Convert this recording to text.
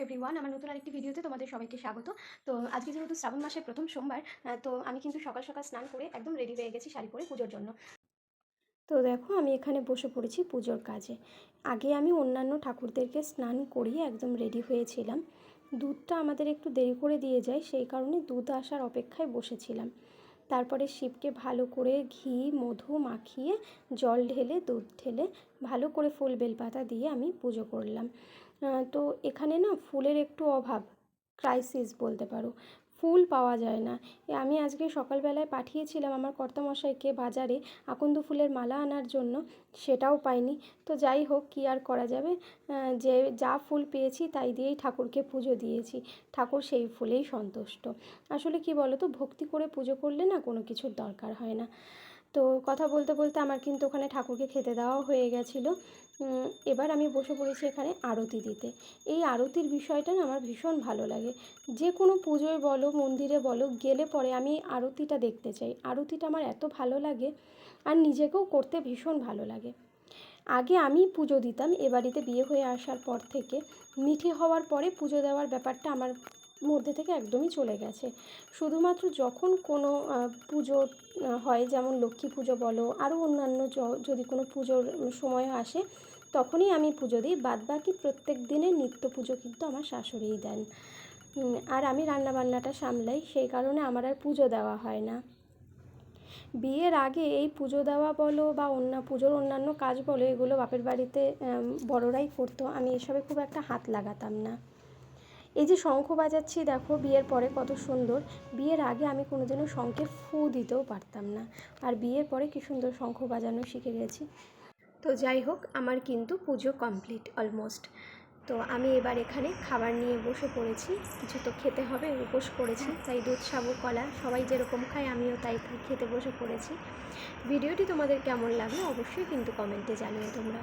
Everyone, আমার নতুন আরেকটি ভিডিওতে তোমাদের সবাইকে স্বাগত। তো আজকে যেহেতু শ্রাবণ মাসের প্রথম সোমবার, তো আমি কিন্তু সকাল সকাল স্নান করে একদম রেডি হয়ে গেছি শাড়ি পরে পুজোর জন্য। তো দেখো আমি এখানে বসে পড়েছি পুজোর কাজে। আগে আমি অন্যান্য ঠাকুরদেরকে স্নান করিয়ে একদম রেডি হয়েছিলাম। দুধটা আমাদের একটু দেরি করে দিয়ে যায়, সেই কারণে দুধ আসার অপেক্ষায় বসেছিলাম। তারপরে শিবকে ভালো করে ঘি মধু মাখিয়ে জল ঢেলে দুধ ঢেলে ভালো করে ফুল বেলপাতা দিয়ে আমি পুজো করলাম। তো এখানে না ফুলের একটু অভাব, ক্রাইসিস বলতে পারো। ফুল পাওয়া যায় না। আমি আজকে সকালবেলায় পাঠিয়েছিলাম আমার কর্তামশাইকে বাজারে আকন্দ ফুলের মালা আনার জন্য, সেটাও পাইনি। তো যাই হোক, কী আর করা যাবে, যে যা ফুল পেয়েছি তাই দিয়েই ঠাকুরকে পুজো দিয়েছি। ঠাকুর সেই ফুলেই সন্তুষ্ট। আসলে কি বলো তো, ভক্তি করে পুজো করলে না কোনো কিছুর দরকার হয় না। তো কথা বলতে বলতে আমার কিন্তু ওখানে ঠাকুরকে খেতে দেওয়াও হয়ে গেছিলো। এবার আমি বসে পড়েছি এখানে আরতি দিতে। এই আরতির বিষয়টা না আমার ভীষণ ভালো লাগে। যে কোনো পুজোয় বলো মন্দিরে বলো গেলে পরে আমি আরতিটা দেখতে চাই। আরতিটা আমার এত ভালো লাগে, আর নিজেকেও করতে ভীষণ ভালো লাগে। আগে আমি পুজো দিতাম, এ বাড়িতে বিয়ে হয়ে আসার পর থেকে মিঠে হওয়ার পরে পুজো দেওয়ার ব্যাপারটা আমার মধ্যে থেকে একদমই চলে গেছে। শুধুমাত্র যখন কোনো পুজো হয়, যেমন লক্ষ্মী পুজো বলো, আরও অন্যান্য যদি কোনো পুজোর সময় আসে তখনই আমি পুজো দিই। বাদবাকি প্রত্যেক দিনের নিত্য পুজো কিন্তু আমার শাশুড়িই দেন। আর আমি রান্নাবান্নাটা সামলাই, সেই কারণে আমার আর পুজো দেওয়া হয় না। বিয়ের আগে এই পুজো দেওয়া বলো বা পুজোর অন্যান্য কাজ বলো, এগুলো বাপের বাড়িতে বড়রাই করতো, আমি এসবে খুব একটা হাত লাগাতাম না। এই যে শঙ্খ বাজাচ্ছি দেখো বিয়ের পরে কত সুন্দর। বিয়ের আগে আমি কোনোদিনও শঙ্খে ফু দিতেও পারতাম না, আর বিয়ের পরে কি সুন্দর শঙ্খ বাজানো শিখে গেছি। তো যাই হোক, আমার কিন্তু পুজো কমপ্লিট অলমোস্ট। তো আমি এবার এখানে খাবার নিয়ে বসে পড়েছি। কিছু তো খেতে হবে, উপোস করেছি, তাই দুধ সাবু কলা সবাই যেরকম খায় আমিও তাই খেতে বসে পড়েছি। ভিডিওটি তোমাদের কেমন লাগলো অবশ্যই কিন্তু কমেন্টে জানিও তোমরা।